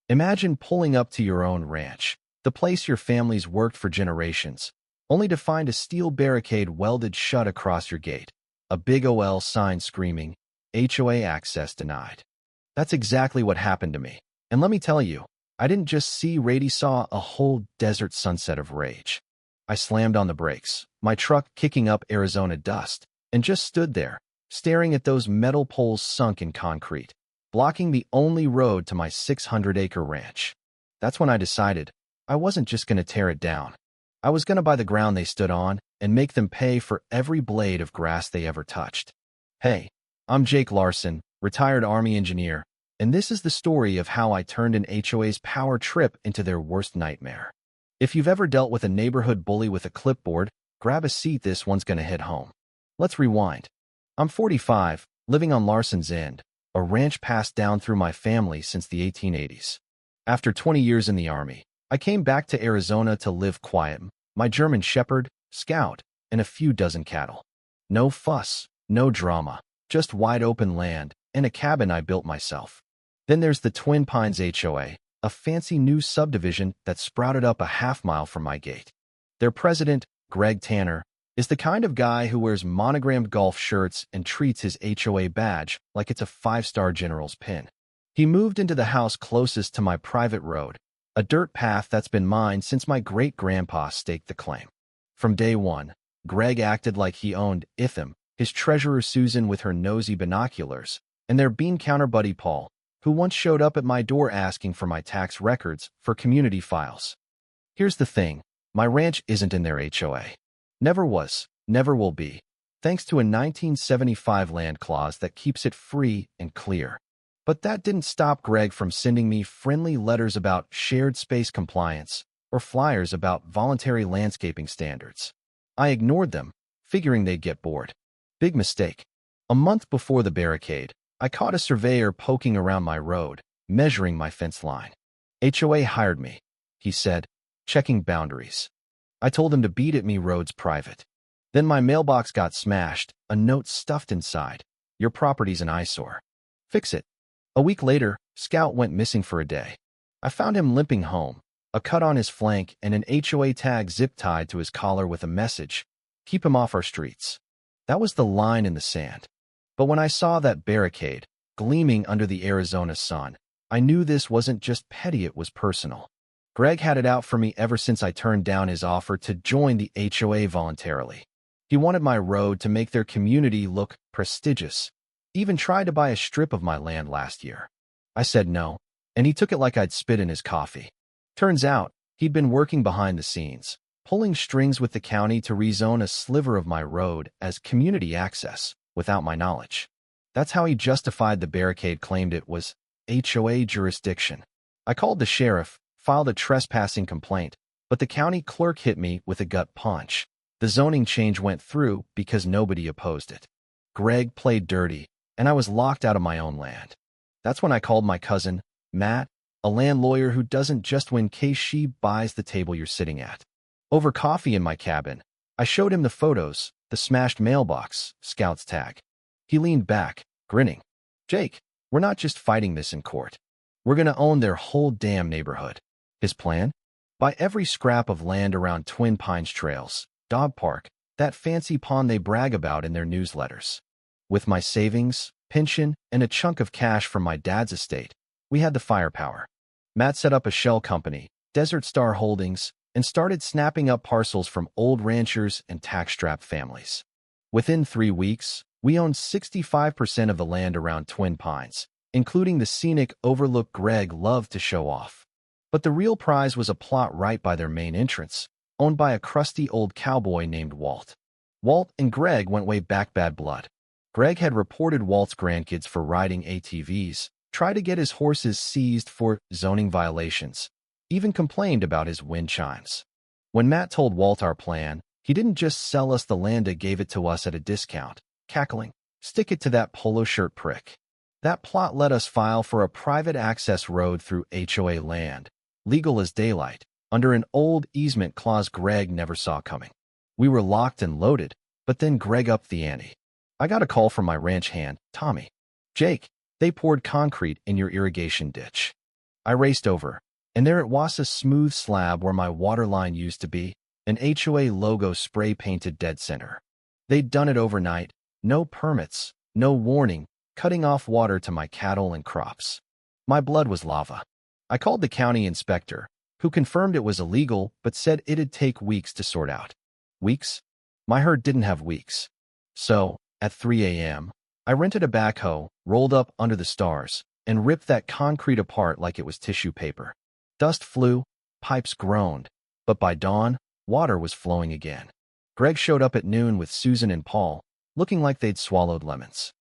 Imagine pulling up to your own ranch, the place your family's worked for generations, only to find a steel barricade welded shut across your gate, a big OL sign screaming, HOA access denied. That's exactly what happened to me. And let me tell you, I didn't just see Rady saw a whole desert sunset of rage. I slammed on the brakes, my truck kicking up Arizona dust, and just stood there, staring at those metal poles sunk in concrete, blocking the only road to my 600-acre ranch. That's when I decided I wasn't just going to tear it down. I was going to buy the ground they stood on and make them pay for every blade of grass they ever touched. Hey, I'm Jake Larson, retired Army engineer, and this is the story of how I turned an HOA's power trip into their worst nightmare. If you've ever dealt with a neighborhood bully with a clipboard, grab a seat, this one's going to hit home. Let's rewind. I'm 45, living on Larson's End, a ranch passed down through my family since the 1880s. After 20 years in the Army, I came back to Arizona to live quiet, my German Shepherd, Scout, and a few dozen cattle. No fuss, no drama, just wide open land and a cabin I built myself. Then there's the Twin Pines HOA, a fancy new subdivision that sprouted up a half-mile from my gate. Their president, Greg Tanner, is the kind of guy who wears monogrammed golf shirts and treats his HOA badge like it's a five-star general's pin. He moved into the house closest to my private road, a dirt path that's been mine since my great-grandpa staked the claim. From day one, Greg acted like he owned Itham, his treasurer Susan with her nosy binoculars, and their bean counter buddy Paul, who once showed up at my door asking for my tax records for community files. Here's the thing, my ranch isn't in their HOA. Never was, never will be, thanks to a 1975 land clause that keeps it free and clear. But that didn't stop Greg from sending me friendly letters about shared space compliance or flyers about voluntary landscaping standards. I ignored them, figuring they'd get bored. Big mistake. A month before the barricade, I caught a surveyor poking around my road, measuring my fence line. HOA hired me, he said, checking boundaries. I told him to beat it, me road's private. Then my mailbox got smashed, a note stuffed inside. Your property's an eyesore. Fix it. A week later, Scout went missing for a day. I found him limping home, a cut on his flank and an HOA tag zip-tied to his collar with a message, "Keep him off our streets." That was the line in the sand. But when I saw that barricade, gleaming under the Arizona sun, I knew this wasn't just petty, it was personal. Greg had it out for me ever since I turned down his offer to join the HOA voluntarily. He wanted my road to make their community look prestigious. Even tried to buy a strip of my land last year. I said no, and he took it like I'd spit in his coffee. Turns out, he'd been working behind the scenes, pulling strings with the county to rezone a sliver of my road as community access, without my knowledge. That's how he justified the barricade, claimed it was HOA jurisdiction. I called the sheriff, filed a trespassing complaint, but the county clerk hit me with a gut punch. The zoning change went through because nobody opposed it. Greg played dirty, and I was locked out of my own land. That's when I called my cousin, Matt, a land lawyer who doesn't just win case, she buys the table you're sitting at. Over coffee in my cabin, I showed him the photos, the smashed mailbox, Scout's tag. He leaned back, grinning. "Jake, we're not just fighting this in court. We're going to own their whole damn neighborhood." His plan? Buy every scrap of land around Twin Pines Trails, Dog Park, that fancy pond they brag about in their newsletters. With my savings, pension, and a chunk of cash from my dad's estate, we had the firepower. Matt set up a shell company, Desert Star Holdings, and started snapping up parcels from old ranchers and tax-strapped families. Within 3 weeks, we owned 65% of the land around Twin Pines, including the scenic overlook Greg loved to show off. But the real prize was a plot right by their main entrance, owned by a crusty old cowboy named Walt. Walt and Greg went way back, bad blood. Greg had reported Walt's grandkids for riding ATVs, tried to get his horses seized for zoning violations, even complained about his wind chimes. When Matt told Walt our plan, he didn't just sell us the land, he gave it to us at a discount, cackling, "Stick it to that polo shirt prick." That plot let us file for a private access road through HOA land, legal as daylight, under an old easement clause Greg never saw coming. We were locked and loaded, but then Greg upped the ante. I got a call from my ranch hand, Tommy. "Jake, they poured concrete in your irrigation ditch." I raced over, and there it was, a smooth slab where my water line used to be, an HOA logo spray-painted dead center. They'd done it overnight, no permits, no warning, cutting off water to my cattle and crops. My blood was lava. I called the county inspector, who confirmed it was illegal but said it'd take weeks to sort out. Weeks? My herd didn't have weeks. So, at 3 a.m., I rented a backhoe, rolled up under the stars, and ripped that concrete apart like it was tissue paper. Dust flew, pipes groaned, but by dawn, water was flowing again. Greg showed up at noon with Susan and Paul, looking like they'd swallowed lemons.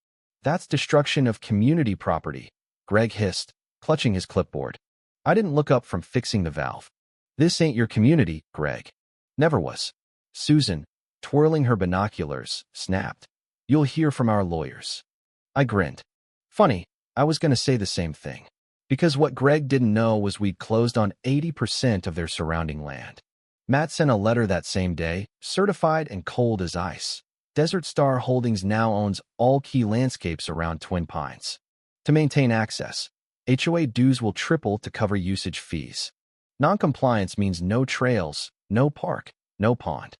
"That's destruction of community property," Greg hissed, clutching his clipboard. I didn't look up from fixing the valve. "This ain't your community, Greg." "Never was." Susan, twirling her binoculars, snapped. "You'll hear from our lawyers." I grinned. Funny, I was going to say the same thing. Because what Greg didn't know was we'd closed on 80% of their surrounding land. Matt sent a letter that same day, certified and cold as ice. Desert Star Holdings now owns all key landscapes around Twin Pines. To maintain access, HOA dues will triple to cover usage fees. Noncompliance means no trails, no park, no pond.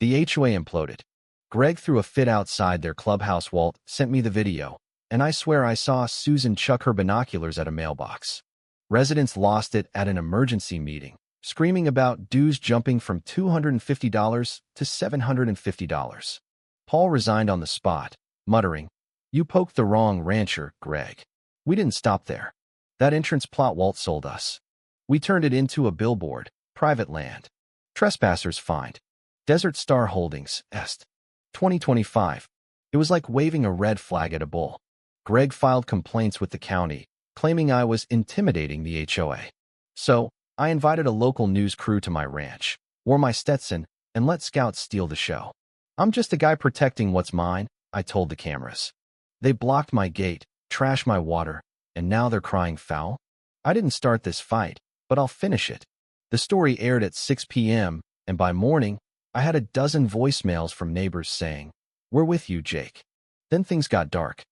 The HOA imploded. Greg threw a fit outside their clubhouse. Walt sent me the video, and I swear I saw Susan chuck her binoculars at a mailbox. Residents lost it at an emergency meeting, screaming about dues jumping from $250 to $750. Paul resigned on the spot, muttering, "You poked the wrong rancher, Greg." We didn't stop there. That entrance plot Walt sold us. We turned it into a billboard, private land. Trespassers fined. Desert Star Holdings, Est. 2025. It was like waving a red flag at a bull. Greg filed complaints with the county, claiming I was intimidating the HOA. So, I invited a local news crew to my ranch, wore my Stetson, and let scouts steal the show. "I'm just a guy protecting what's mine," I told the cameras. They blocked my gate, trashed my water, and now they're crying foul? I didn't start this fight, but I'll finish it. The story aired at 6 p.m., and by morning, I had a dozen voicemails from neighbors saying, "We're with you, Jake." Then things got dark.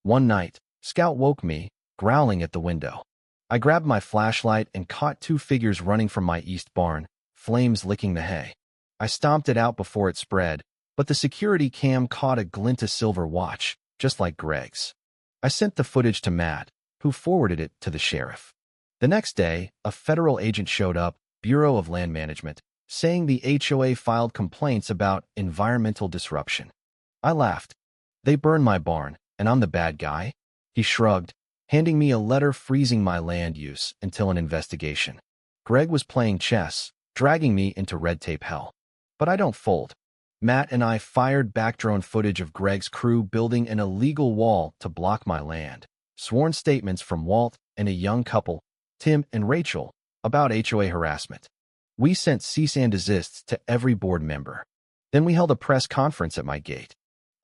One night, Scout woke me, growling at the window. I grabbed my flashlight and caught two figures running from my east barn, flames licking the hay. I stomped it out before it spread, but the security cam caught a glint of silver watch, just like Greg's. I sent the footage to Matt, who forwarded it to the sheriff. The next day, a federal agent showed up, Bureau of Land Management, saying the HOA filed complaints about environmental disruption. I laughed. "They burned my barn, and I'm the bad guy?" He shrugged, handing me a letter freezing my land use until an investigation. Greg was playing chess, dragging me into red tape hell. But I don't fold. Matt and I fired back drone footage of Greg's crew building an illegal wall to block my land, sworn statements from Walt and a young couple, Tim and Rachel, about HOA harassment. We sent cease and desists to every board member. Then we held a press conference at my gate.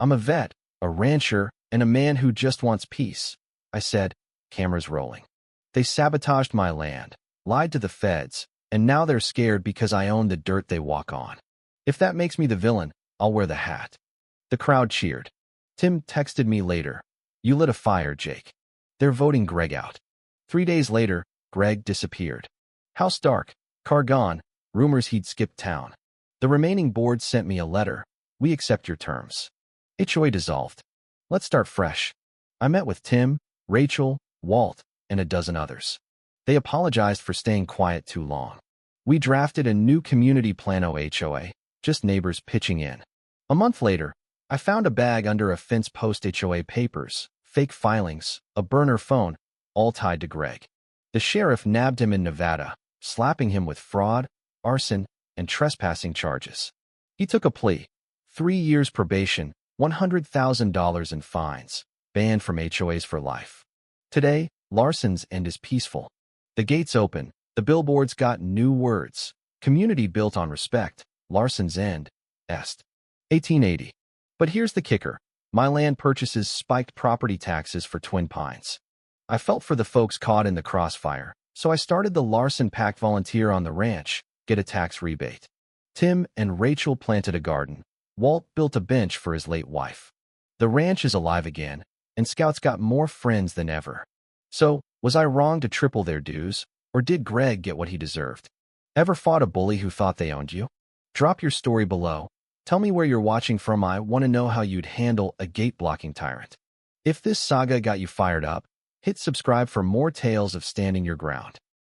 "I'm a vet, a rancher, and a man who just wants peace," I said, cameras rolling. "They sabotaged my land, lied to the feds, and now they're scared because I own the dirt they walk on. If that makes me the villain, I'll wear the hat." The crowd cheered. Tim texted me later, "You lit a fire, Jake. They're voting Greg out." 3 days later, Greg disappeared. House dark, car gone, rumors he'd skipped town. The remaining board sent me a letter. "We accept your terms." HOA dissolved. Let's start fresh. I met with Tim, Rachel, Walt, and a dozen others. They apologized for staying quiet too long. We drafted a new community plan HOA, just neighbors pitching in. A month later, I found a bag under a fence post, HOA papers, fake filings, a burner phone, all tied to Greg. The sheriff nabbed him in Nevada, slapping him with fraud, arson, and trespassing charges. He took a plea, 3 years probation, $100,000 in fines, banned from HOAs for life. Today, Larson's End is peaceful. The gates open, the billboards got new words. Community built on respect, Larson's End, Est. 1880. But here's the kicker. My land purchases spiked property taxes for Twin Pines. I felt for the folks caught in the crossfire, so I started the Larson Pact. Volunteer on the ranch, get a tax rebate. Tim and Rachel planted a garden. Walt built a bench for his late wife. The ranch is alive again, and scouts got more friends than ever. So, was I wrong to triple their dues, Or did Greg get what he deserved? Ever fought a bully who thought they owned you? Drop your story below. Tell me where you're watching from. I want to know how you'd handle a gate-blocking tyrant. If this saga got you fired up, hit subscribe for more tales of standing your ground.